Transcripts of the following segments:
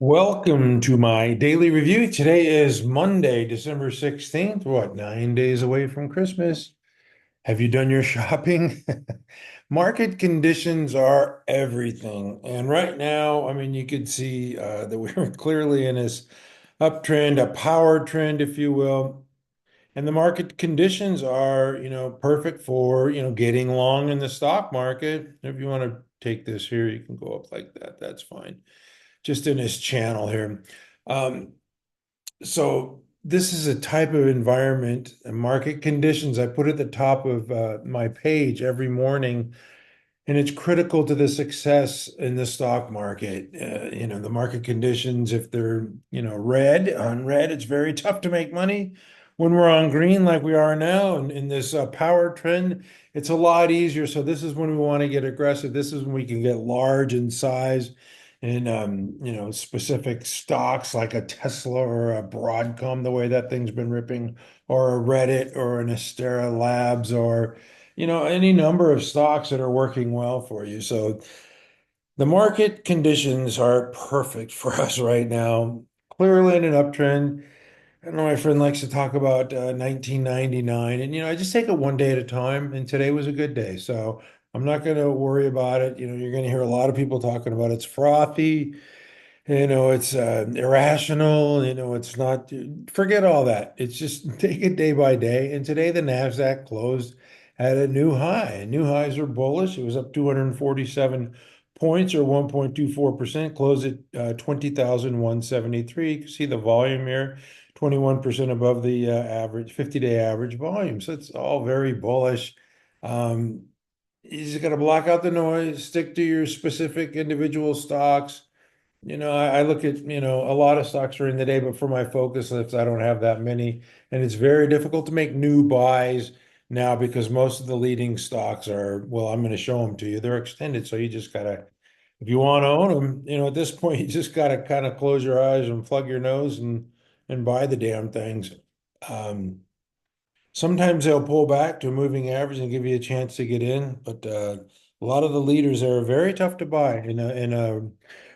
Welcome to my daily review. Today is Monday, December 16th. What, 9 days away from Christmas? Have you done your shopping? Market conditions are everything. And right now, I mean, you could see that we're clearly in this uptrend, a power trend, if you will. And the market conditions are, perfect for, getting long in the stock market. If you want to take this here, you can go up like that. That's fine. Just in this channel here. Um, so this is a type of environment and market conditions I put at the top of my page every morning, and it's critical to the success in the stock market. The market conditions, if they're, red, on red, it's very tough to make money. When we're on green, like we are now, and in this power trend, it's a lot easier. So this is when we want to get aggressive. This is when we can get large in size in, specific stocks like a Tesla or a Broadcom, the way that thing's been ripping, or a Reddit or an Astera Labs or any number of stocks that are working well for you. So the market conditions are perfect for us right now. Clearly in an uptrend. I know my friend likes to talk about 1999, and I just take it one day at a time. And today was a good day, so I'm not going to worry about it. You're going to hear a lot of people talking about it's frothy. It's irrational. It's not, forget all that. It's just take it day by day. And today the Nasdaq closed at a new high. And new highs are bullish. It was up 247 points or 1.24%, closed at 20,173. You can see the volume here, 21% above the average 50-day average volume. So it's all very bullish. Um, you just got to block out the noise, stick to your specific individual stocks. I look at, a lot of stocks during the day, but for my focus list, I don't have that many. And it's very difficult to make new buys now because most of the leading stocks are, well, I'm going to show them to you. They're extended. So you just got to, if you want to own them, at this point, you just got to kind of close your eyes and plug your nose and buy the damn things. Um, Sometimes they'll pull back to a moving average and give you a chance to get in, but a lot of the leaders are very tough to buy in a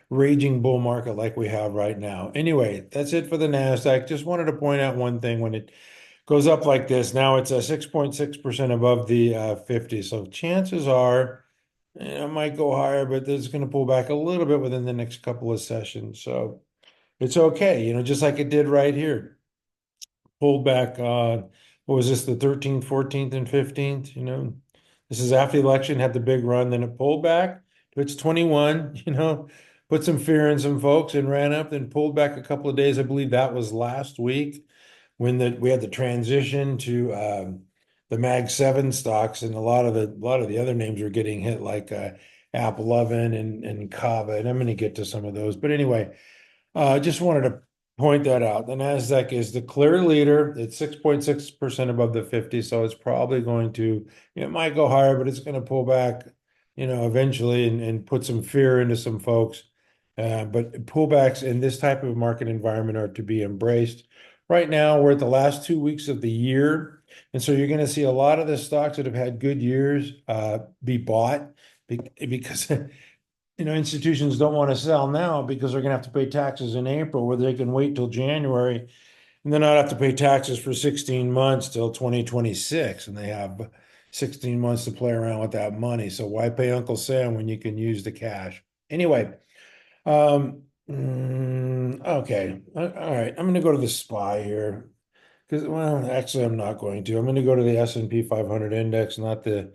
raging bull market like we have right now. Anyway, that's it for the Nasdaq. Just wanted to point out one thing: when it goes up like this, now it's a 6.6% above the 50. So chances are it might go higher, but it's going to pull back a little bit within the next couple of sessions. So it's okay, just like it did right here, pulled back on, what was this, the 13th, 14th, and 15th? This is after the election, had the big run, then it pulled back to its 21, put some fear in some folks and ran up, then pulled back a couple of days. I believe that was last week when we had the transition to the Mag 7 stocks, and a lot of the other names were getting hit, like App 11 and Kava, and I'm going to get to some of those. But anyway, just wanted to point that out. The Nasdaq is the clear leader. It's 6.6% above the 50, so it's probably going to, it might go higher, but it's going to pull back, eventually and put some fear into some folks. But pullbacks in this type of market environment are to be embraced. Right now, we're at the last 2 weeks of the year, and so you're going to see a lot of the stocks that have had good years be bought because institutions don't want to sell now because they're going to have to pay taxes in April, where they can wait till January and then not have to pay taxes for 16 months till 2026. And they have 16 months to play around with that money. So why pay Uncle Sam when you can use the cash? Anyway, okay. All right. I'm going to go to the SPY here because, well, actually, I'm not going to. I'm going to go to the S&P 500 index, not the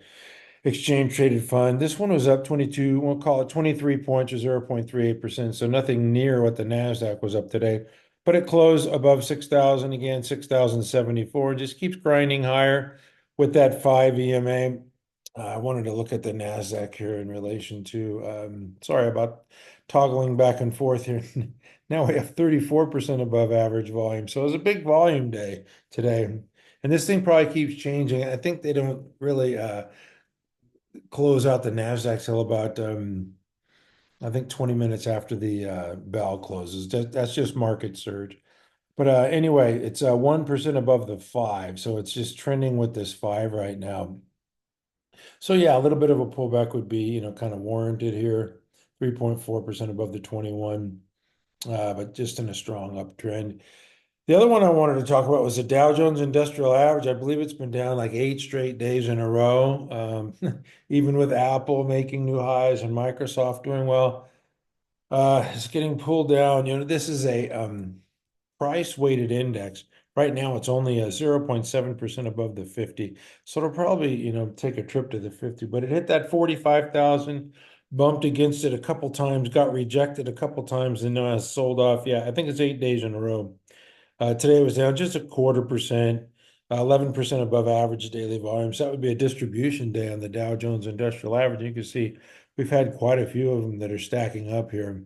exchange traded fund. This one was up 22, we'll call it 23 points or 0.38%. So nothing near what the NASDAQ was up today, but it closed above 6,000 again, 6,074. Just keeps grinding higher with that 5 EMA. I wanted to look at the NASDAQ here in relation to, sorry about toggling back and forth here. Now we have 34% above average volume. So it was a big volume day today. And this thing probably keeps changing. I think they don't really close out the Nasdaq till about I think 20 minutes after the bell closes. That's just market surge. But anyway, it's 1% above the 5, so it's just trending with this 5 right now. So yeah, a little bit of a pullback would be, kind of warranted here. 3.4% above the 21. but just in a strong uptrend. The other one I wanted to talk about was the Dow Jones Industrial Average. I believe it's been down like 8 straight days in a row, even with Apple making new highs and Microsoft doing well. It's getting pulled down. This is a price weighted index. Right now, it's only a 0.7% above the 50. So it'll probably, take a trip to the 50, but it hit that 45,000, bumped against it a couple times, got rejected a couple times, and now has sold off. Yeah, I think it's 8 days in a row. Today it was down just a 0.25%, 11% above average daily volume. So that would be a distribution day on the Dow Jones Industrial Average. You can see we've had quite a few of them that are stacking up here.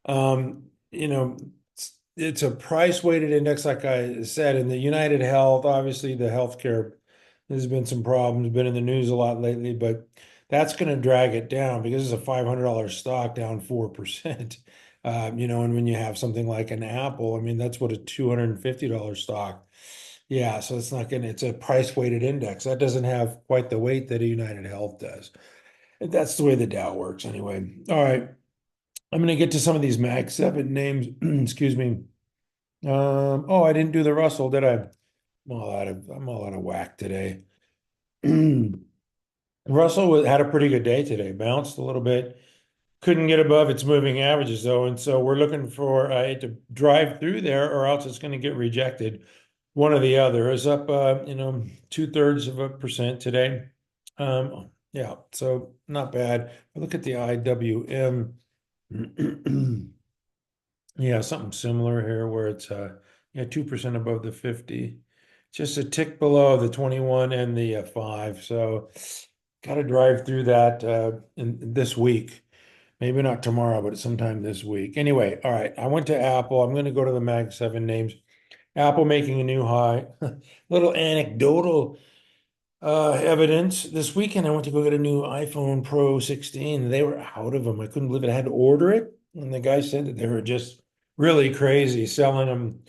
Um, you know, it's a price weighted index, like I said, in the United Health. Obviously, the healthcare, there's been some problems, been in the news a lot lately, but that's going to drag it down because it's a $500 stock down 4%. And when you have something like an Apple, I mean, that's what a $250 stock. Yeah, so it's a price weighted index. That doesn't have quite the weight that a United Health does. And that's the way the Dow works anyway. All right. I'm going to get to some of these Mag 7 names. Excuse me. Oh, I didn't do the Russell, did I? I'm all out of whack today. Russell had a pretty good day today, bounced a little bit. Couldn't get above its moving averages though, and so we're looking for it to drive through there, or else it's going to get rejected. One or the other is up, 2/3% today. Yeah, so not bad. Look at the IWM. Yeah, something similar here where it's 2% above the 50. Just a tick below the 21 and the 5. So got to drive through that in this week. Maybe not tomorrow, but sometime this week. Anyway, all right. I went to Apple. I'm going to go to the Mag 7 names. Apple making a new high. Little anecdotal evidence. This weekend, I went to go get a new iPhone Pro 16. They were out of them. I couldn't believe it. I had to order it. And the guy said that they were just really crazy selling them.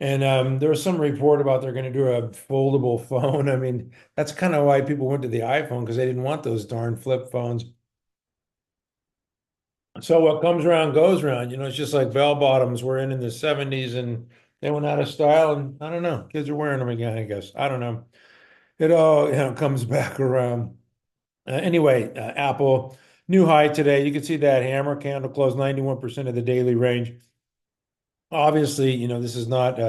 And there was some report about they're going to do a foldable phone. I mean, that's kind of why people went to the iPhone, because they didn't want those darn flip phones. So what comes around goes around. It's just like bell bottoms were in the 70s and they went out of style. And I don't know, kids are wearing them again, I guess. I don't know. It all, comes back around. Anyway, Apple, new high today. You can see that hammer candle closed 91% of the daily range. Obviously, this is not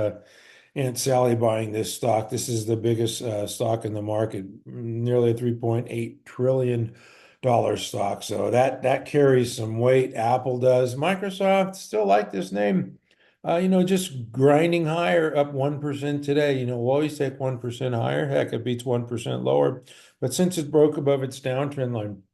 Aunt Sally buying this stock. This is the biggest stock in the market, nearly a $3.8 trillion stock. So that carries some weight. Apple does. Microsoft, still like this name. Just grinding higher, up 1% today. We'll always take 1% higher. Heck, it beats 1% lower. But since it broke above its downtrend line,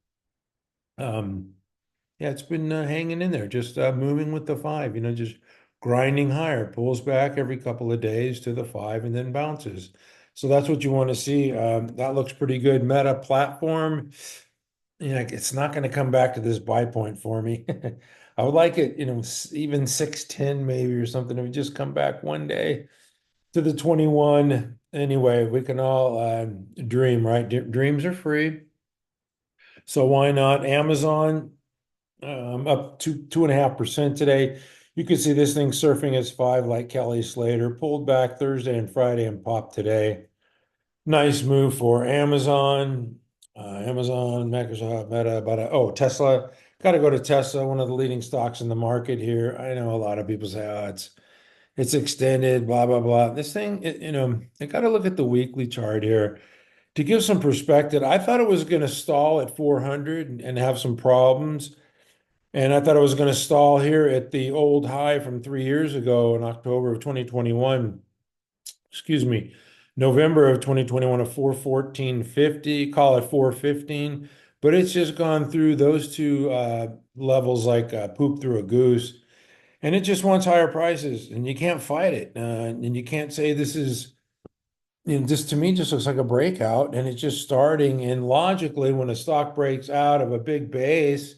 yeah, it's been hanging in there, just moving with the 5, just grinding higher, pulls back every couple of days to the 5 and then bounces. So that's what you want to see. That looks pretty good. Meta platform, it's not going to come back to this buy point for me. I would like it, even 610 maybe or something. If we just come back one day to the 21. Anyway, we can all dream, right? Dreams are free. So why not? Amazon up 2.5% today. You can see this thing surfing as 5 like Kelly Slater, pulled back Thursday and Friday and popped today. Nice move for Amazon, Microsoft, Meta, Tesla. Got to go to Tesla, one of the leading stocks in the market here. I know a lot of people say, oh, it's extended, blah, blah, blah. This thing, I got to look at the weekly chart here to give some perspective. I thought it was going to stall at 400 and have some problems. And I thought it was going to stall here at the old high from 3 years ago in October of 2021. Excuse me, November of 2021 of 414.50, call it 415. But it's just gone through those two levels like poop through a goose. And it just wants higher prices. And you can't fight it. And you can't say this is just to me, just looks like a breakout, and it's just starting. And logically, when a stock breaks out of a big base,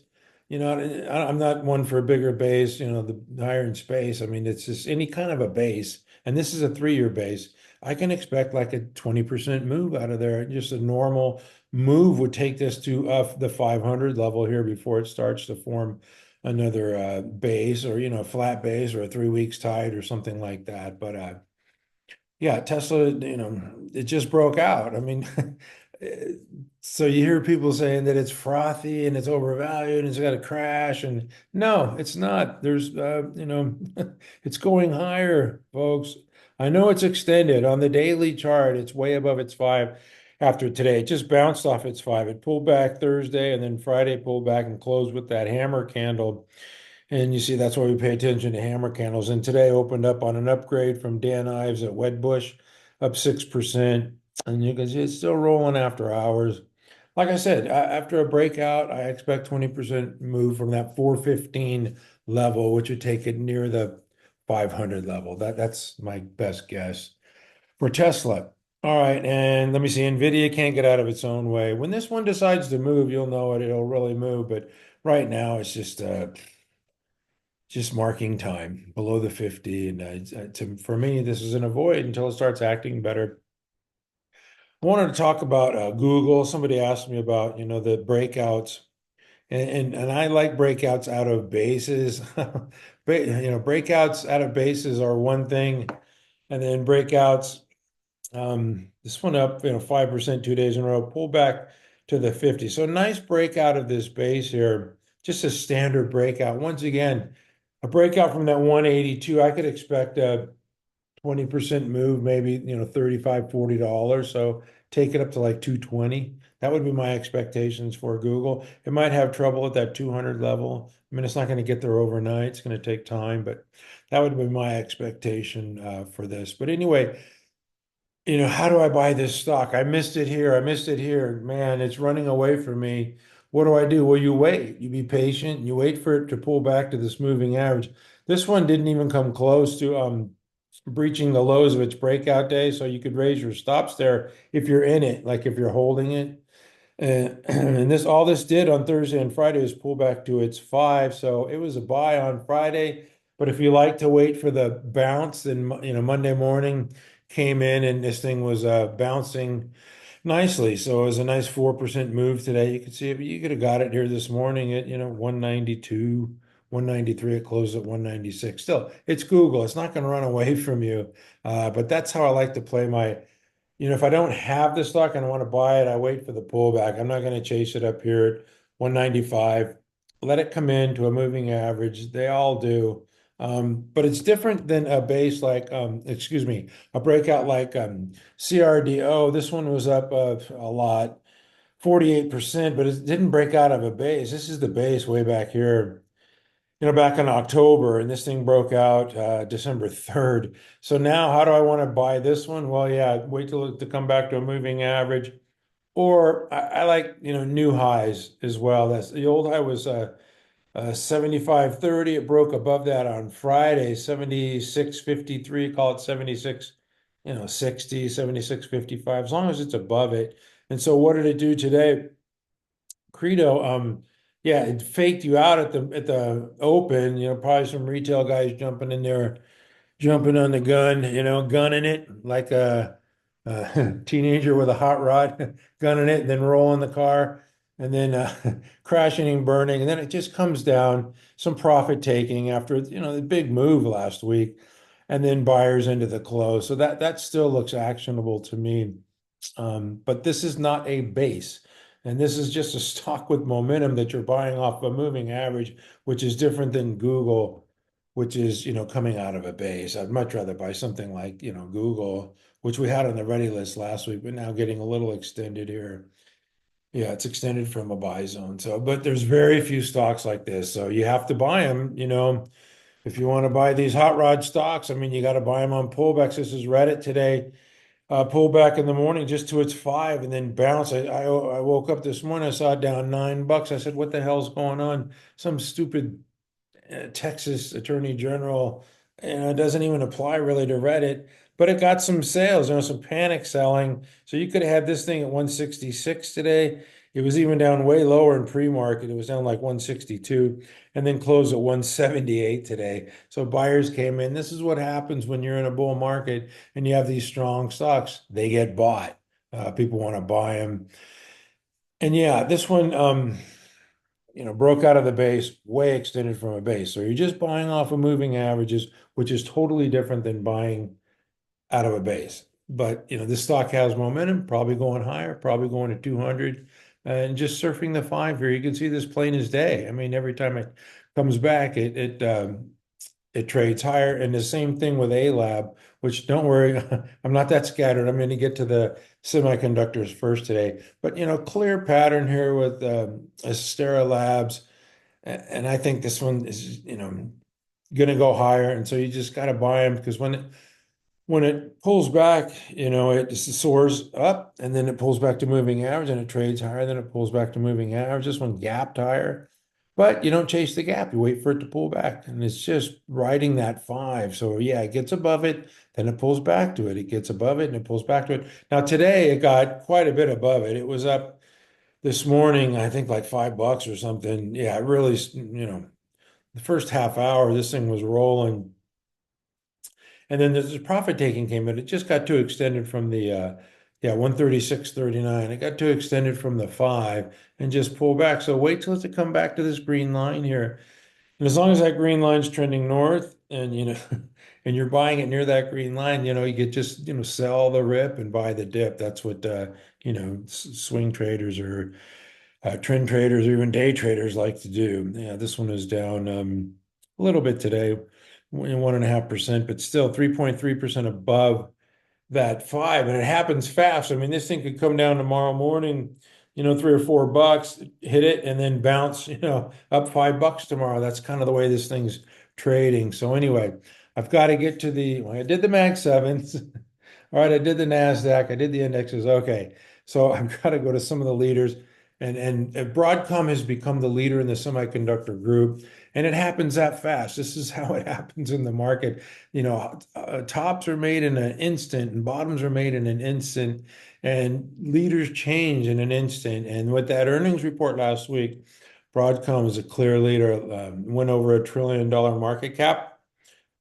I'm not one for a bigger base, the higher in space. I mean, it's just any kind of a base, and this is a 3-year base. I can expect like a 20% move out of there. Just a normal move would take this to the 500 level here before it starts to form base, or flat base, or a 3 weeks tight or something like that. But yeah, Tesla, it just broke out. I mean, so you hear people saying that it's frothy and it's overvalued and it's got to crash. And no, it's not. It's going higher, folks. I know it's extended. On the daily chart, it's way above its five after today. It just bounced off its five. It pulled back Thursday, and then Friday pulled back and closed with that hammer candle. And you see, that's why we pay attention to hammer candles. And today opened up on an upgrade from Dan Ives at Wedbush, up 6%. And you can see it's still rolling after hours. Like I said, after a breakout, I expect 20% move from that 415 level, which would take it near the 500 level. That's my best guess for Tesla. All right, and let me see. NVIDIA can't get out of its own way. When this one decides to move, you'll know it. It'll really move. But right now, it's just marking time below the 50. And for me, this is an avoid until it starts acting better. I wanted to talk about Google. Somebody asked me about, the breakouts. And I like breakouts out of bases. Breakouts out of bases are one thing. And then breakouts, this one up, 5% 2 days in a row, pull back to the 50. So nice breakout of this base here. Just a standard breakout. Once again, a breakout from that 182, I could expect a 20% move, maybe, $35, $40. So take it up to like 220. That would be my expectations for Google. It might have trouble at that 200 level. I mean, it's not going to get there overnight. It's going to take time, but that would be my expectation for this. But anyway, how do I buy this stock? I missed it here. I missed it here. Man, it's running away from me. What do I do? Well, you wait. You be patient. And you wait for it to pull back to this moving average. This one didn't even come close to breaching the lows of its breakout day. So you could raise your stops there if you're in it, like if you're holding it. And all this did on Thursday and Friday was pull back to its five. So it was a buy on Friday. But if you like to wait for the bounce, then Monday morning came in and this thing was bouncing nicely. So it was a nice 4% move today. You could see it, but you could have got it here this morning at 192, 193. It closed at 196. Still, it's Google. It's not going to run away from you. But that's how I like to play my. If I don't have the stock and I want to buy it, I wait for the pullback. I'm not going to chase it up here at 195. Let it come into a moving average. They all do. But it's different than a base like, excuse me, a breakout like CRDO. This one was up a lot, 48%, but it didn't break out of a base. This is the base way back here, back in October, and this thing broke out December 3rd. So now, how do I want to buy this one? Well, yeah, wait till to come back to a moving average, or I like new highs as well. That's the old high was 75.30. It broke above that on Friday, 76.53. Call it 76, 60, 76.55. As long as it's above it. And so, what did it do today? CRDO, yeah, it faked you out at the open. Probably some retail guys jumping in there, jumping on the gun, gunning it like a teenager with a hot rod, gunning it, then rolling the car, and then crashing and burning, and then it just comes down. Some profit taking after the big move last week, and then buyers into the close. So that still looks actionable to me. But this is not a base. And this is just a stock with momentum that you're buying off a moving average, which is different than Google, which is, coming out of a base. I'd much rather buy something like, Google, which we had on the ready list last week, but now getting a little extended here. Yeah, it's extended from a buy zone. So, but there's very few stocks like this. So you have to buy them, if you want to buy these hot rod stocks. I mean, you got to buy them on pullbacks. This is Reddit today. Pull back in the morning just to its five and then bounce. I woke up this morning, I saw it down $9. I said, what the hell's going on? Some stupid Texas Attorney General, it doesn't even apply really to Reddit, but it got some sales, some panic selling. So you could have had this thing at 166 today. It was even down way lower in pre-market. It was down like 162 and then closed at 178 today. So buyers came in. This is what happens when you're in a bull market and you have these strong stocks. They get bought. People want to buy them. And yeah, this one, broke out of the base, way extended from a base. So you're just buying off of moving averages, which is totally different than buying out of a base. But this stock has momentum, probably going higher, probably going to 200, and just surfing the five here. You can see this plain as day. I mean, every time it comes back, it trades higher. And the same thing with ALAB, which don't worry, I'm not that scattered. I'm going to get to the semiconductors first today. But clear pattern here with Astera Labs, and I think this one is going to go higher. And so you just got to buy them because when it pulls back, it just soars up and then it pulls back to moving average and it trades higher, then it pulls back to moving average. This one gapped higher, but you don't chase the gap. You wait for it to pull back and it's just riding that five. So yeah, it gets above it, then it pulls back to it. It gets above it and it pulls back to it. Now today it got quite a bit above it. It was up this morning, I think like $5 or something. Yeah, it really, the first half hour, this thing was rolling. And then the profit taking came in. It just got too extended from the 136.39. It got too extended from the five and just pull back. So wait till it come back to this green line here. And as long as that green line's trending north and and you're buying it near that green line, you could just sell the rip and buy the dip. That's what swing traders or trend traders or even day traders like to do. Yeah, this one is down a little bit today, 1.5%, but still 3.3% above that five. And it happens fast. I mean, this thing could come down tomorrow morning, $3 or $4, hit it, and then bounce, up $5 tomorrow. That's kind of the way this thing's trading. So anyway, I've got to get to I did the Mag 7s. All right, I did the Nasdaq, I did the indexes. Okay, so I've got to go to some of the leaders. And Broadcom has become the leader in the semiconductor group, and it happens that fast. This is how it happens in the market. Tops are made in an instant, and bottoms are made in an instant, and leaders change in an instant. And with that earnings report last week, Broadcom is a clear leader, went over $1 trillion market cap,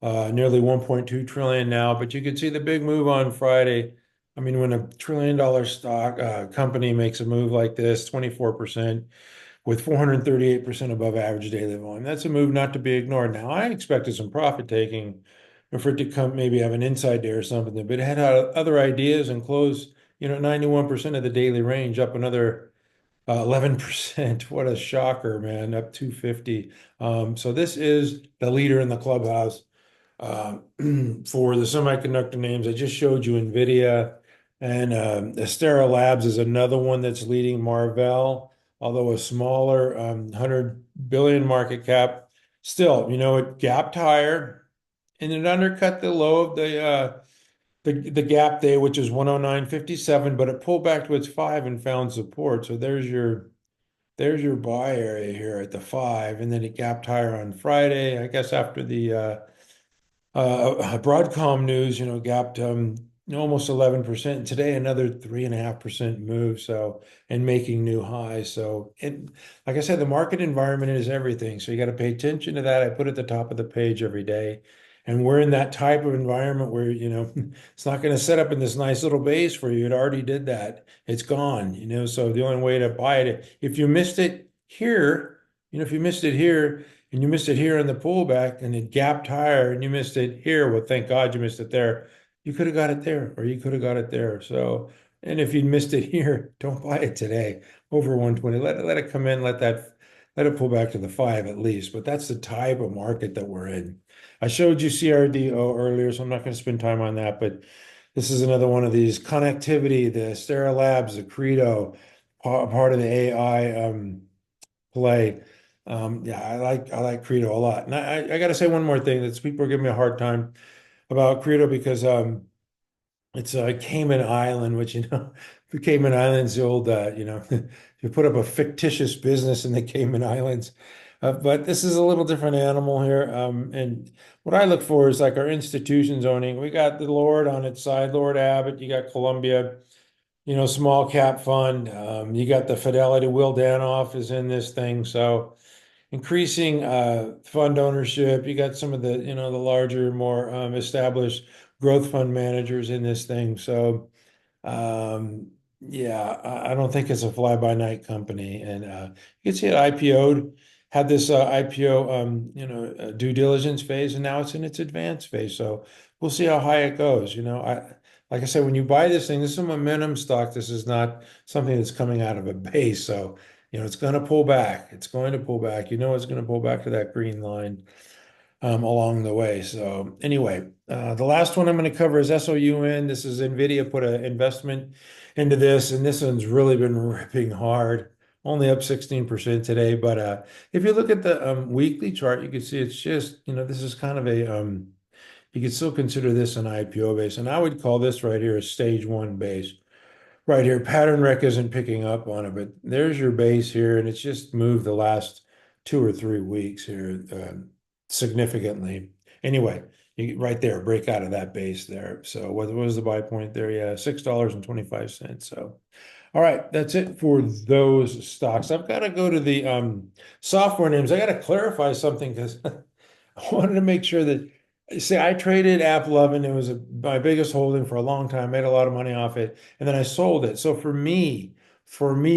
nearly 1.2 trillion now. But you could see the big move on Friday. I mean, when $1 trillion stock company makes a move like this, 24% with 438% above average daily volume, that's a move not to be ignored. Now, I expected some profit taking for it to come, maybe have an inside day or something, but it had other ideas and closed, 91% of the daily range, up another 11%. What a shocker, man, up 250. So this is the leader in the clubhouse for the semiconductor names. I just showed you NVIDIA. And Astera Labs is another one that's leading MRVL, although a smaller 100 billion market cap. Still, it gapped higher and it undercut the low of the gap day, which is 109.57, but it pulled back to its five and found support. So there's your buy area here at the five, and then it gapped higher on Friday, I guess after the Broadcom news, gapped almost 11%. Today, another 3.5% move. So, and making new highs. So, like I said, the market environment is everything. So you got to pay attention to that. I put at the top of the page every day. And we're in that type of environment where, it's not going to set up in this nice little base for you. It already did that. It's gone, so the only way to buy it, if you missed it here, if you missed it here, and you missed it here in the pullback and it gapped higher and you missed it here, well, thank God you missed it there. You could have got it there or you could have got it there. So, and if you missed it here, don't buy it today over 120. Let it come in, let it pull back to the five at least. But that's the type of market that we're in. I showed you CRDO earlier, so I'm not going to spend time on that, but this is another one of these connectivity, the Astera Labs, the CRDO, part of the AI play. Yeah, I like CRDO a lot. And I got to say one more thing that people are giving me a hard time about CRDO because it's a Cayman Island, which the Cayman Islands, the old you put up a fictitious business in the Cayman Islands. But this is a little different animal here. And what I look for is like our institutions owning. We got the Lord on its side, Lord Abbott. You got Columbia, small cap fund. You got the Fidelity. Will Danoff is in this thing. So increasing fund ownership. You got some of the, the larger, more established growth fund managers in this thing. So, Yeah, I don't think it's a fly-by-night company, and you can see it IPO'd, had this IPO, due diligence phase, and now it's in its advanced phase. So we'll see how high it goes. Like I said, when you buy this thing, this is a momentum stock. This is not something that's coming out of a base. So it's going to pull back. It's going to pull back. It's going to pull back to that green line along the way. So anyway, the last one I'm going to cover is SOUN. This is NVIDIA put an investment into this, and this one's really been ripping hard. Only up 16% today. But if you look at the weekly chart, you can see it's just, this is kind of you could still consider this an IPO base. And I would call this right here a stage one base. Right here, pattern rec isn't picking up on it, but there's your base here, and it's just moved the last 2 or 3 weeks here significantly. Anyway, right there, break out of that base there. So what was the buy point there? Yeah, $6.25. So, all right, that's it for those stocks. I've got to go to the software names. I got to clarify something because I wanted to make sure that, see, I traded App 11. It was my biggest holding for a long time, made a lot of money off it, and then I sold it. So for me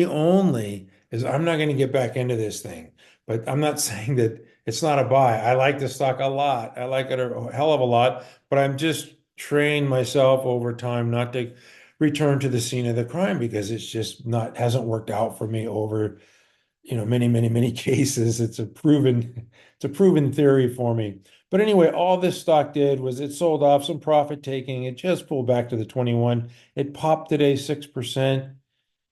only, is I'm not going to get back into this thing. But I'm not saying that it's not a buy. I like the stock a lot. I like it a hell of a lot, but I'm just trained myself over time not to return to the scene of the crime because it's just not hasn't worked out for me over many, many, many cases. It's a proven theory for me. But anyway, all this stock did was it sold off some profit taking. It just pulled back to the 21. It popped today 6%.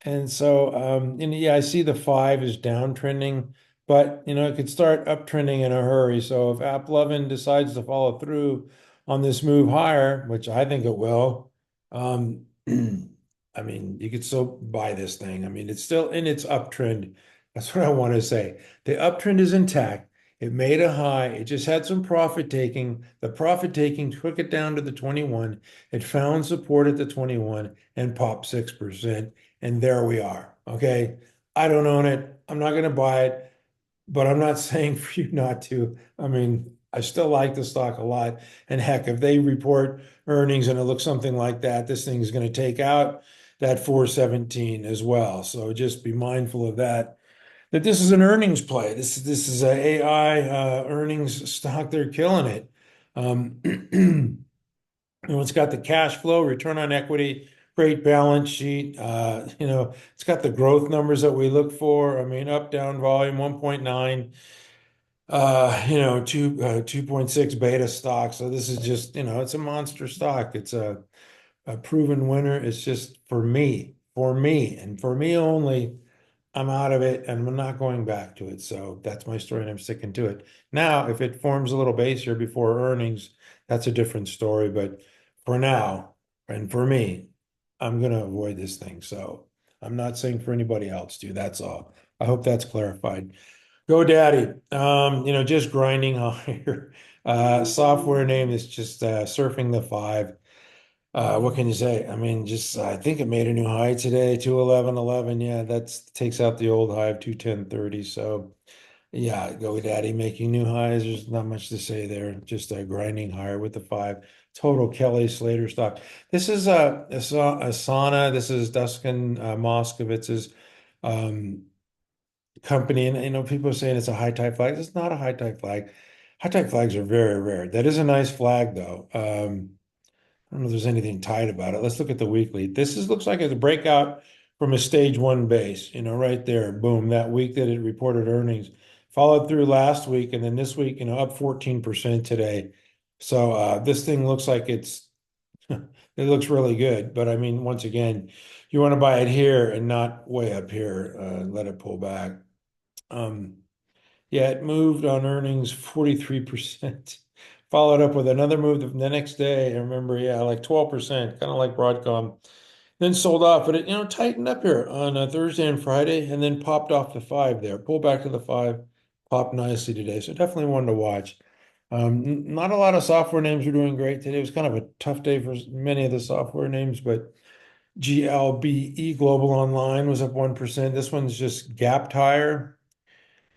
And so, and yeah, I see the 5 is downtrending, but it could start uptrending in a hurry. So if App 11 decides to follow through on this move higher, which I think it will, um, I mean, you could still buy this thing. I mean, it's still in its uptrend. That's what I want to say. The uptrend is intact. It made a high. It just had some profit taking. The profit taking took it down to the 21. It found support at the 21 and popped 6%. And there we are. Okay. I don't own it. I'm not going to buy it, but I'm not saying for you not to. I mean, I still like the stock a lot. And heck, if they report earnings and it looks something like that, this thing is going to take out that 417 as well. So just be mindful of that. That this is an earnings play. This is a AI earnings stock. They're killing it. It's got the cash flow, return on equity, great balance sheet. It's got the growth numbers that we look for. I mean, up, down volume, 1.9, 2.6 beta stock. So this is just, it's a monster stock. It's a proven winner. It's just and for me only. I'm out of it and I'm not going back to it. So that's my story and I'm sticking to it. Now, if it forms a little base here before earnings, that's a different story. But for now, and for me, I'm going to avoid this thing. So I'm not saying for anybody else to. That's all. I hope that's clarified. GoDaddy, just grinding higher. Software name is just surfing the 5. What can you say? I mean, just I think it made a new high today, 211.11. Yeah, that takes out the old high of 210.30. So yeah, GoDaddy making new highs. There's not much to say there. Just grinding higher with the 5. Total Kelly Slater stock. This is Asana. This is Dustin Moskowitz's company, and people are saying it's a high type flag. It's not a high type flag. High type flags are very rare. That is a nice flag though. I don't know if there's anything tight about it. Let's look at the weekly. Looks like it's a breakout from a stage one base, right there. Boom, that week that it reported earnings. Followed through last week, and then this week, up 14% today. So this thing looks like it looks really good. But I mean, once again, you want to buy it here and not way up here. Let it pull back. Yeah, it moved on earnings 43%. Followed up with another move the next day. I remember, yeah, like 12%, kind of like Broadcom. Then sold off, but it, tightened up here on Thursday and Friday and then popped off the 5 there. Pulled back to the 5, popped nicely today. So definitely one to watch. Not a lot of software names are doing great today. It was kind of a tough day for many of the software names, but GLBE Global Online was up 1%. This one's just gapped higher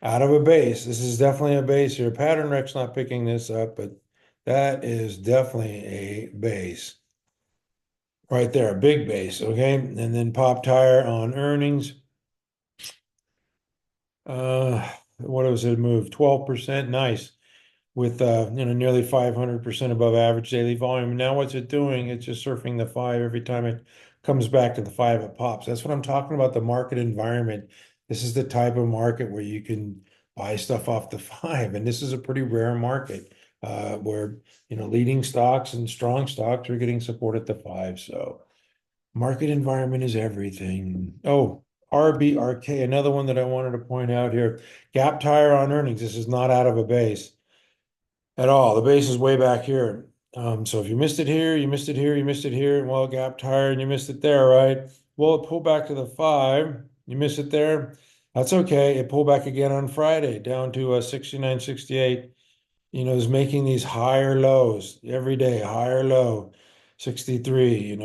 out of a base. This is definitely a base here. Pattern Rec's not picking this up, but that is definitely a base. right there, a big base, okay? And then Pop Tire on earnings. What was it move? 12%, nice. With nearly 500% above average daily volume. Now what's it doing? It's just surfing the five every time it comes back to the five, it pops. That's what I'm talking about, the market environment. This is the type of market where you can buy stuff off the five, and this is a pretty rare market where leading stocks and strong stocks are getting support at the five. So market environment is everything. Oh, RBRK, another one that I wanted to point out here. Gap tire on earnings. This is not out of a base at all. The base is way back here. So if you missed it here, you missed it here, you missed it here, and well, gap tire, and you missed it there, right? Well, it pulled back to the five. You missed it there. That's okay. It pulled back again on Friday down to 69.68. Is making these higher lows every day, higher low, 63,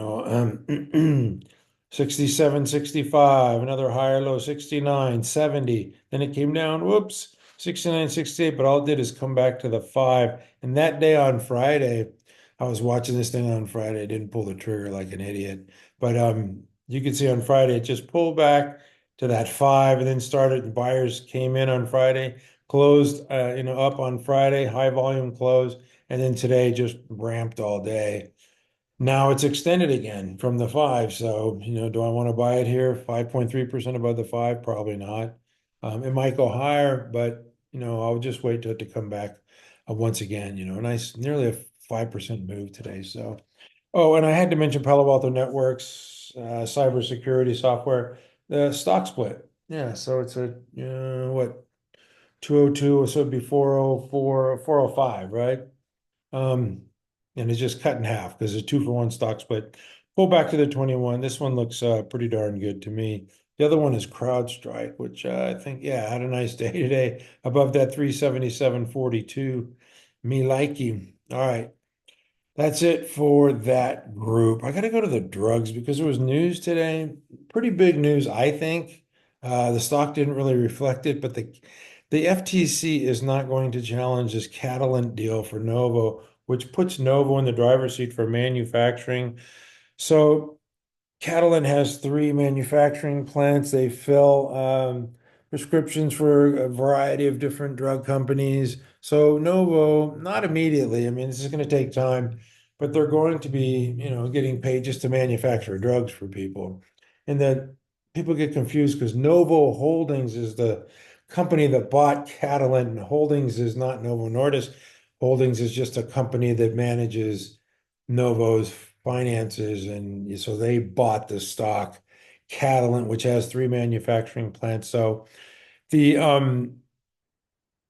67, 65, another higher low, 69, 70. Then it came down, whoops, 69, 68, but all it did is come back to the five. And that day on Friday, I was watching this thing on Friday. I didn't pull the trigger like an idiot. But you could see on Friday, it just pulled back to that five and then started, buyers came in on Friday, closed up on Friday, high volume close, and then today just ramped all day. Now it's extended again from the five. So, do I want to buy it here? 5.3% above the five? Probably not. It might go higher, but I'll just wait till it to come back once again, a nice nearly a 5% move today. So, oh, and I had to mention Palo Alto Networks, cybersecurity software, the stock split. Yeah, so it's a what 202, so it'd be 404, 405, right? Um, and it's just cut in half because it's 2-for-1 stock split. Pull back to the 21. This one looks pretty darn good to me. The other one is CrowdStrike, which I think, yeah, had a nice day today above that 377.42. Me likey. All right. That's it for that group. I got to go to the drugs because there was news today. Pretty big news, I think. The stock didn't really reflect it, but the FTC is not going to challenge this Catalent deal for Novo, which puts Novo in the driver's seat for manufacturing. So Catalent has three manufacturing plants. They fill prescriptions for a variety of different drug companies. So Novo, not immediately. I mean, this is going to take time, but they're going to be, getting paid just to manufacture drugs for people. And then people get confused because Novo Holdings is the company that bought Catalent, and Holdings is not Novo Nordisk. Holdings is just a company that manages Novo's finances, and so they bought the stock, Catalent, which has three manufacturing plants. So the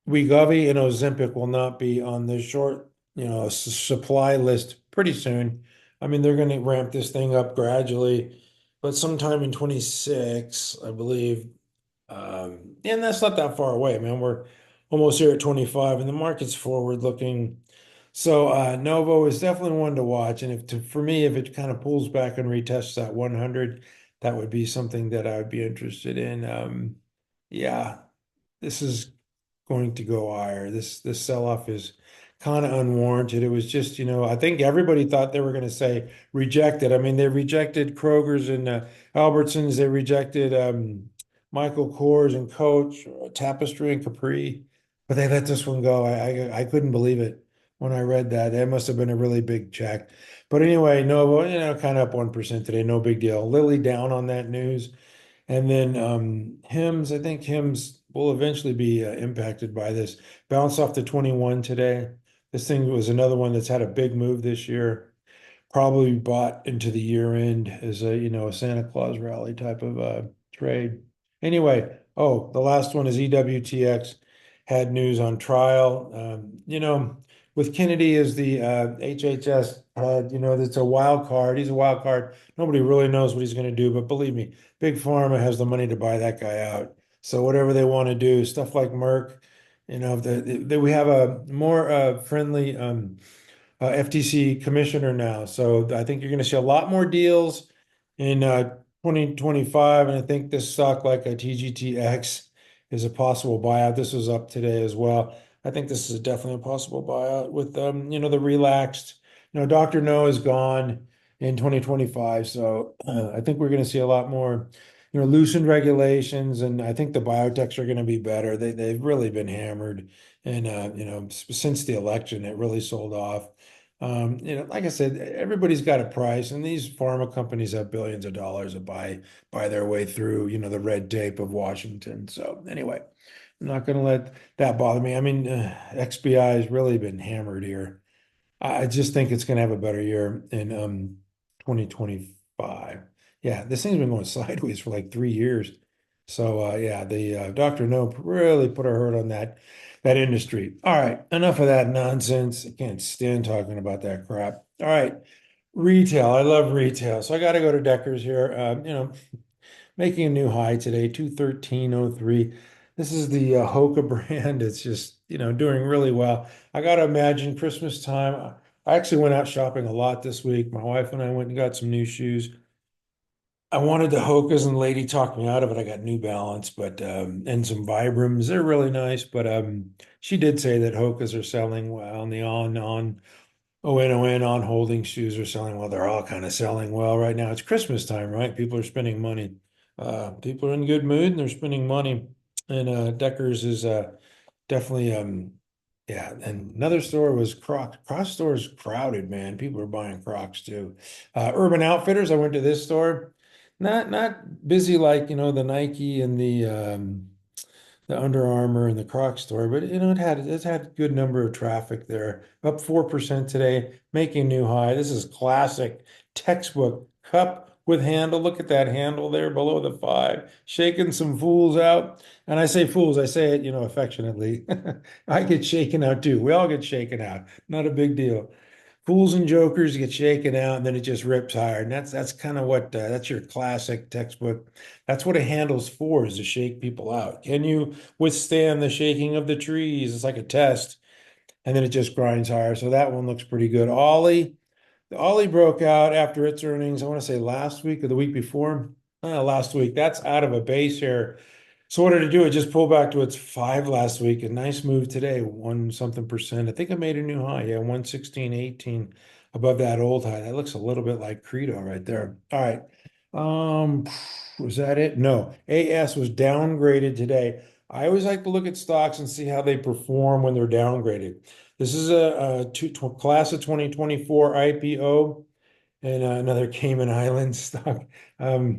Wegovy and Ozempic will not be on the short, supply list pretty soon. I mean, they're going to ramp this thing up gradually, but sometime in 26, I believe. And that's not that far away, man. We're almost here at 25, and the market's forward looking. So Novo is definitely one to watch. And for me, if it kind of pulls back and retests that 100, that would be something that I would be interested in. Yeah, this is going to go higher. This sell-off is kind of unwarranted. It was just, I think everybody thought they were going to say rejected. I mean, they rejected Kroger's and Albertsons. They rejected Michael Kors and Coach, Tapestry and Capri, but they let this one go. I couldn't believe it when I read that. That must have been a really big check. But anyway, Novo, kind of up 1% today. No big deal. Lilly down on that news. And then Hims, I think Hims will eventually be impacted by this. Bounce off the 21 today. This thing was another one that's had a big move this year. Probably bought into the year end as a Santa Claus rally type of trade. Anyway, oh, the last one is EWTX had news on trial. With Kennedy as the HHS head, it's a wild card. He's a wild card. Nobody really knows what he's going to do, but believe me, Big Pharma has the money to buy that guy out. So whatever they want to do, stuff like Merck, we have a more friendly FTC commissioner now. So I think you're going to see a lot more deals in 2025. And I think this stock like a TGTX is a possible buyout. This was up today as well. I think this is definitely a possible buyout with the relaxed, Dr. No is gone. in 2025. So I think we're going to see a lot more, loosened regulations, and I think the biotechs are going to be better. They've really been hammered, and since the election, it really sold off. Like I said, everybody's got a price, and these pharma companies have billions of dollars to buy their way through, the red tape of Washington. So anyway, I'm not going to let that bother me. I mean, XBI has really been hammered here. I just think it's going to have a better year in 2025. Yeah, this thing's been going sideways for like 3 years. So yeah, the Dr. No really put a hurt on that industry. All right, enough of that nonsense. I can't stand talking about that crap. All right, retail. I love retail. So I got to go to Deckers here. Making a new high today, 213.03. This is the Hoka brand. It's just, doing really well. I got to imagine Christmas time. I actually went out shopping a lot this week. My wife and I went and got some new shoes. I wanted the Hokas, and the lady talked me out of it. I got New Balance, but and some Vibrams. They're really nice, but she did say that Hokas are selling well, and the on holding shoes are selling well. They're all kind of selling well right now. It's Christmas time, right? People are spending money. People are in good mood and they're spending money. And Deckers is definitely yeah. And another store was Crocs. Crocs store is crowded, man. People are buying Crocs too. Urban Outfitters. I went to this store. Not busy like the Nike and the Under Armour and the Crocs store, but it had a good number of traffic there. Up 4% today, making a new high. This is classic textbook cup with handle. Look at that handle there below the 5, shaking some fools out. And I say fools, I say it, affectionately. I get shaken out too. We all get shaken out. Not a big deal. Fools and jokers get shaken out, and then it just rips higher. And that's kind of what that's your classic textbook. That's what a handle's for, is to shake people out. Can you withstand the shaking of the trees? It's like a test, and then it just grinds higher. So that one looks pretty good. The Ollie broke out after its earnings. I want to say last week or the week before. Last week. That's out of a base here. So what did it do? It just pulled back to its 5 last week. A nice move today, one something percent. I think it made a new high. Yeah, 116.18 above that old high. That looks a little bit like Credo right there. All right. Um, was that it? No. AS was downgraded today. I always like to look at stocks and see how they perform when they're downgraded. This is a class of 2024 IPO and another Cayman Islands stock. But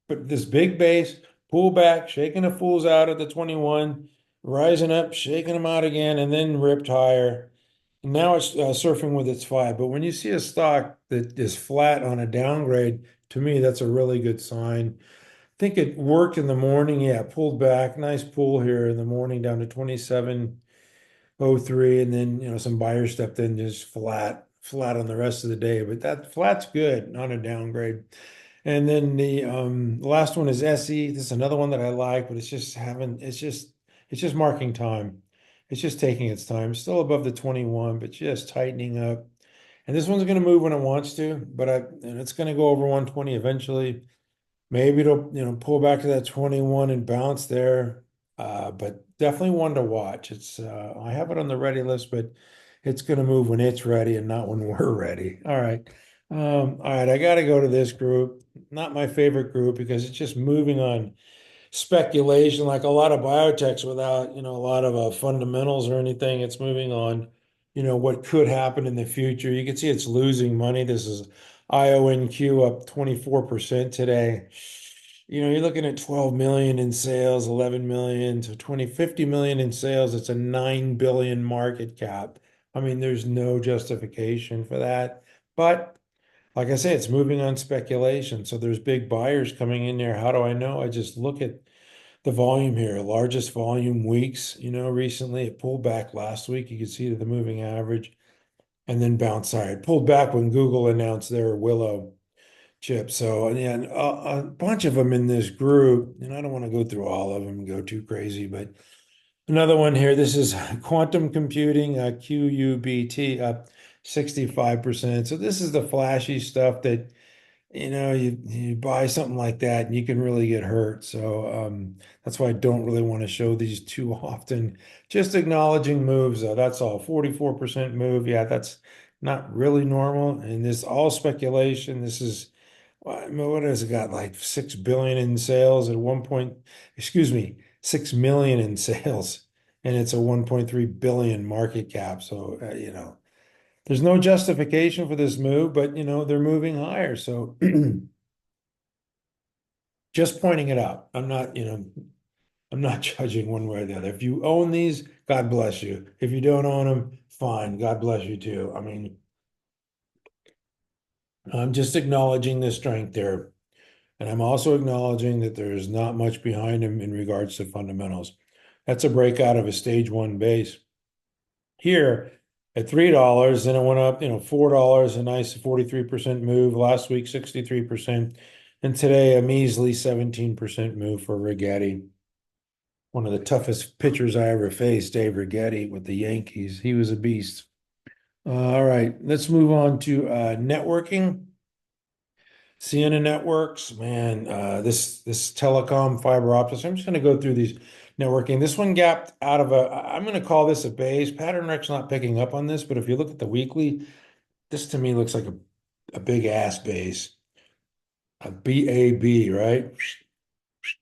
this big base, pull back, shaking the fools out at the 21, rising up, shaking them out again, and then ripped higher. And now it's surfing with its 5. But when you see a stock that is flat on a downgrade, to me, that's a really good sign. I think it worked in the morning. Yeah, pulled back. Nice pull here in the morning down to 27.03, and then some buyers stepped in, just flat on the rest of the day. But that flat's good, not a downgrade. And then the last one is SE. This is another one that I like, but it's just marking time. It's just taking its time. Still above the 21, but just tightening up. And this one's going to move when it wants to, and it's going to go over 120 eventually. Maybe it'll, pull back to that 21 and bounce there. But definitely one to watch. I have it on the ready list, but it's going to move when it's ready and not when we're ready. All right. All right. I got to go to this group. Not my favorite group because it's just moving on speculation, like a lot of biotechs without, a lot of fundamentals or anything. It's moving on, what could happen in the future. You can see it's losing money. This is IONQ up 24% today. You're looking at 12 million in sales, 11 million to 50 million in sales. It's a 9 billion market cap. I mean, there's no justification for that. But like I say, it's moving on speculation. So there's big buyers coming in there. How do I know? I just look at the volume here, largest volume weeks, recently. It pulled back last week. You can see the moving average and then bounced higher. It pulled back when Google announced their Willow chip. So, and a bunch of them in this group, and I don't want to go through all of them and go too crazy, but another one here. This is quantum computing, QUBT up 65%. So this is the flashy stuff that you buy something like that and you can really get hurt. So that's why I don't really want to show these too often. Just acknowledging moves, though. That's all. 44% move. Yeah, not really normal. And this all speculation. This is what has it got, like 6 billion in sales at one point, excuse me, 6 million in sales, and it's a 1.3 billion market cap. So there's no justification for this move, but they're moving higher. So just pointing it out. I'm not judging one way or the other. If you own these, God bless you. If you don't own them, fine. God bless you too. I mean, I'm just acknowledging the strength there. And I'm also acknowledging that there is not much behind him in regards to fundamentals. That's a breakout of a stage one base. Here at $3, then it went up, $4, a nice 43% move. Last week, 63%. And today, a measly 17% move for Rigetti. One of the toughest pitchers I ever faced, Dave Rigetti with the Yankees. He was a beast. All right, let's move on to networking. CIEN networks, man, this telecom fiber optics. I'm just going to go through these networking. This one gapped out of I'm going to call this a base. Pattern Rec's not picking up on this, but if you look at the weekly, this to me looks like a big ass base. A BAB, right?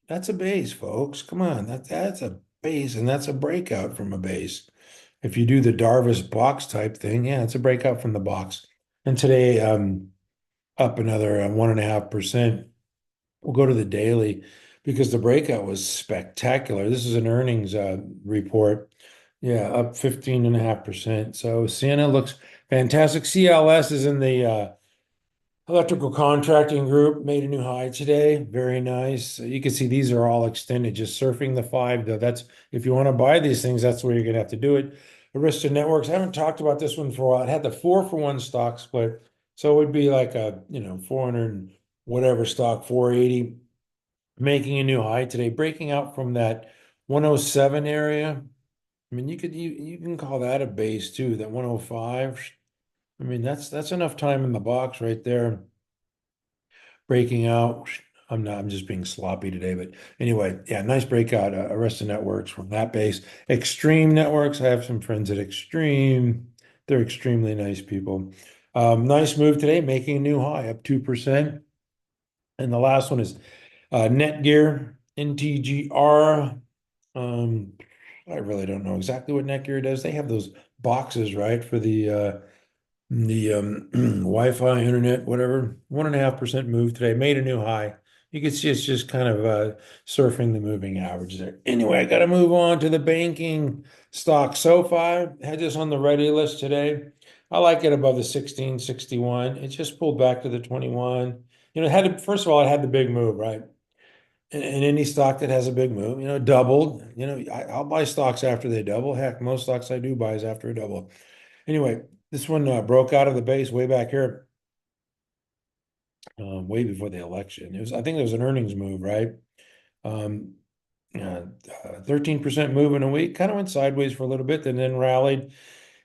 That's a base, folks. Come on, that's a base, and that's a breakout from a base. If you do the Darvis box type thing, yeah, it's a breakout from the box. And today, up another 1.5%. We'll go to the daily because the breakout was spectacular. This is an earnings report. Yeah, up 15.5%. So Sienna looks fantastic. CLS is in the electrical contracting group, made a new high today. Very nice. You can see these are all extended, just surfing the 5 though. That's if you want to buy these things, that's where you're gonna have to do it. Arista Networks, I haven't talked about this one for a while. It had the 4-for-1 stock split. So it would be like a 400 and whatever stock, 480, making a new high today, breaking out from that 107 area. I mean, you can call that a base too, that 105. I mean, that's enough time in the box right there. Breaking out. I'm just being sloppy today, but anyway, yeah, nice breakout. Arista Networks from that base. Extreme Networks. I have some friends at Extreme. They're extremely nice people. Nice move today, making a new high, up 2%. And the last one is Netgear, NTGR. I really don't know exactly what Netgear does. They have those boxes, right, for the Wi-Fi, internet, whatever. 1.5% move today, made a new high. You can see it's just kind of surfing the moving average there. Anyway, I got to move on to the banking stock. SOFI had this on the ready list today. I like it above the 1661. It just pulled back to the 21. It had first of all, it had the big move, right? And any stock that has a big move, doubled. I'll buy stocks after they double. Heck, most stocks I do buy is after a double. Anyway, this one broke out of the base way back here, way before the election. I think it was an earnings move, right? 13% move in a week, kind of went sideways for a little bit, and then rallied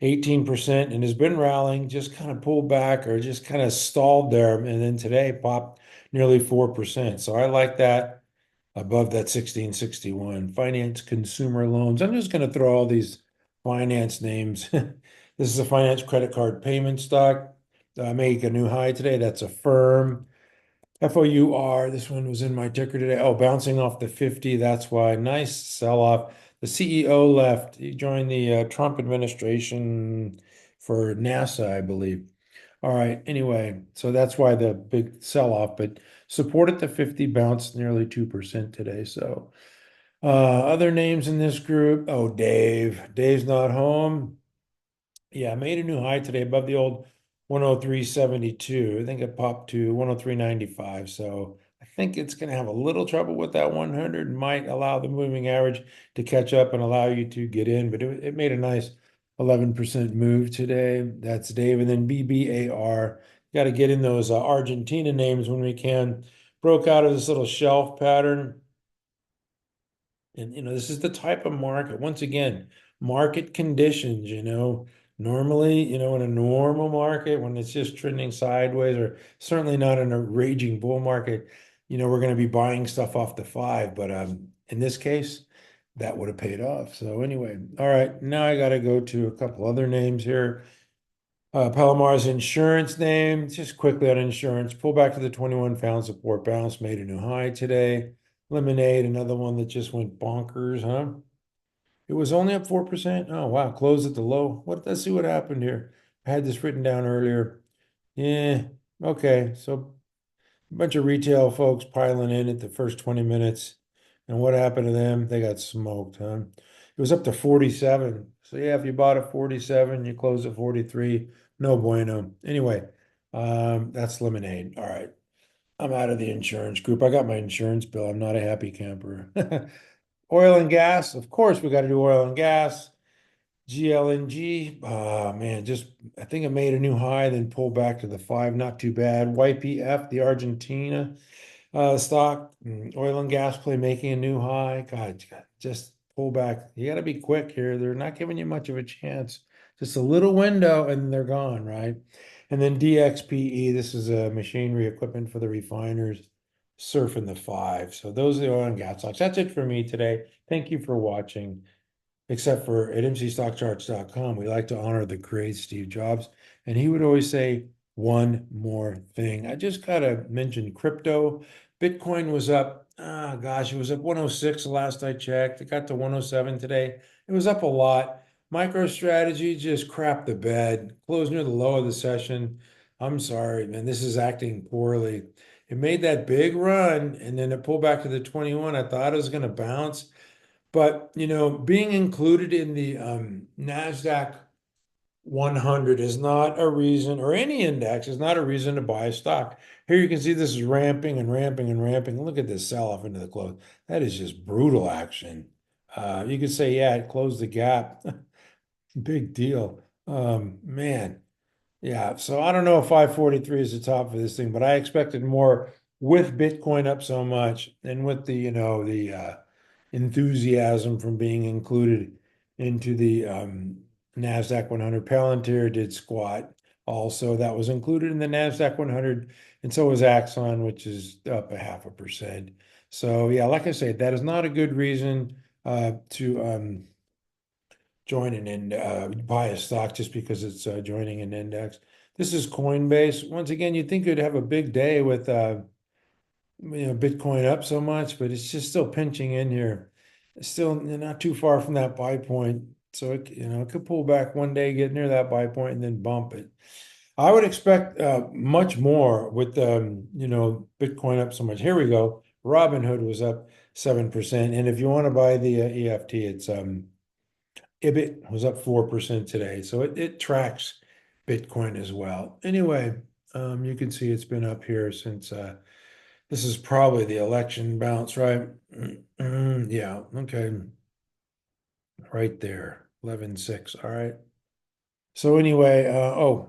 18% and has been rallying, just kind of pulled back or just kind of stalled there. And then today popped nearly 4%. So I like that above that 1661. Finance consumer loans. I'm just going to throw all these finance names. This is a finance credit card payment stock. Make a new high today. That's a firm. FOUR. This one was in my ticker today. Oh, bouncing off the 50. That's why. Nice sell off. The CEO left. He joined the Trump administration for NASA, I believe. All right. Anyway, so that's why the big sell off, but support at the 50 bounced nearly 2% today. So other names in this group. Oh, Dave. Dave's not home. Yeah, made a new high today above the old 103.72. I think it popped to 103.95. So I think it's going to have a little trouble with that 100. Might allow the moving average to catch up and allow you to get in, but it made a nice 11% move today. That's Dave. And then BBAR. Got to get in those Argentina names when we can. Broke out of this little shelf pattern. And, this is the type of market, once again, market conditions, normally, in a normal market, when it's just trending sideways, or certainly not in a raging bull market, we're going to be buying stuff off the 5. But in this case, that would have paid off. So anyway, all right, now I got to go to a couple other names here. Palomar's insurance name, just quickly on insurance, pull back to the 21 pound support bounce, made a new high today. Lemonade, another one that just went bonkers, huh? It was only up 4%. Oh, wow. Closed at the low. Let's see what happened here. I had this written down earlier. Yeah. Okay. So a bunch of retail folks piling in at the first 20 minutes. And what happened to them? They got smoked, huh? It was up to 47. So yeah, if you bought at 47, you closed at 43. No bueno. Anyway, that's lemonade. All right. I'm out of the insurance group. I got my insurance bill. I'm not a happy camper. Oil and gas. Of course, we got to do oil and gas. GLNG, man, just I think it made a new high, then pulled back to the five. Not too bad. YPF, the Argentina stock, oil and gas play making a new high. God, just pull back. You got to be quick here. They're not giving you much of a chance. Just a little window and they're gone, right? And then DXPE, this is a machinery equipment for the refiners, surfing the five. So those are the oil and gas stocks. That's it for me today. Thank you for watching. Except for at mcstockcharts.com, we like to honor the great Steve Jobs. And he would always say, one more thing. I just gotta mention crypto. Bitcoin was up, gosh, it was up 106 the last I checked. It got to 107 today. It was up a lot. MicroStrategy just crapped the bed, closed near the low of the session. I'm sorry, man, this is acting poorly. It made that big run and then it pulled back to the 21. I thought it was going to bounce. But, being included in the Nasdaq 100 is not a reason, or any index is not a reason to buy a stock. Here you can see this is ramping and ramping and ramping. Look at this sell-off into the close. That is just brutal action. You could say, yeah, it closed the gap. Big deal. Man. Yeah, so I don't know if 543 is the top for this thing, but I expected more with Bitcoin up so much and with the enthusiasm from being included into the Nasdaq 100. Palantir did squat also. That was included in the Nasdaq 100, and so was Axon, which is up 0.5%. So yeah, like I said, that is not a good reason to join buy a stock just because it's joining an index. This is Coinbase. Once again, you'd think you'd have a big day with Bitcoin up so much, but it's just still pinching in here. It's still not too far from that buy point. So it could pull back one day, get near that buy point, and then bump it. I would expect much more with Bitcoin up so much. Here we go. Robinhood was up 7%. And if you want to buy the EFT, it's IBIT was up 4% today. So it tracks Bitcoin as well. Anyway, you can see it's been up here since this is probably the election bounce, right? Yeah, okay. Right there, 11.6. All right. So anyway,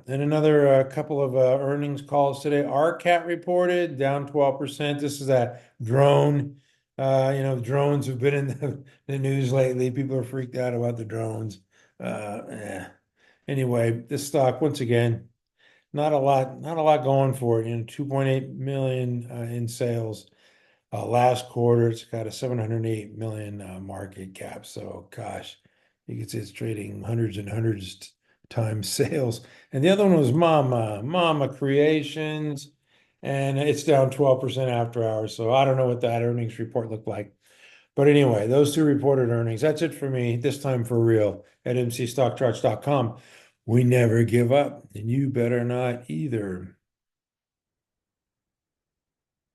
and another couple of earnings calls today. RCAT reported down 12%. This is that drone. Drones have been in the news lately. People are freaked out about the drones. Anyway, this stock, once again, not a lot going for it. 2.8 million in sales. Last quarter, it's got a 708 million market cap. So, gosh, you can see it's trading hundreds and hundreds times sales. And the other one was Mama Creations, and it's down 12% after hours. So I don't know what that earnings report looked like. But anyway, those two reported earnings. That's it for me, this time for real, at mcstockcharts.com. We never give up, and you better not either.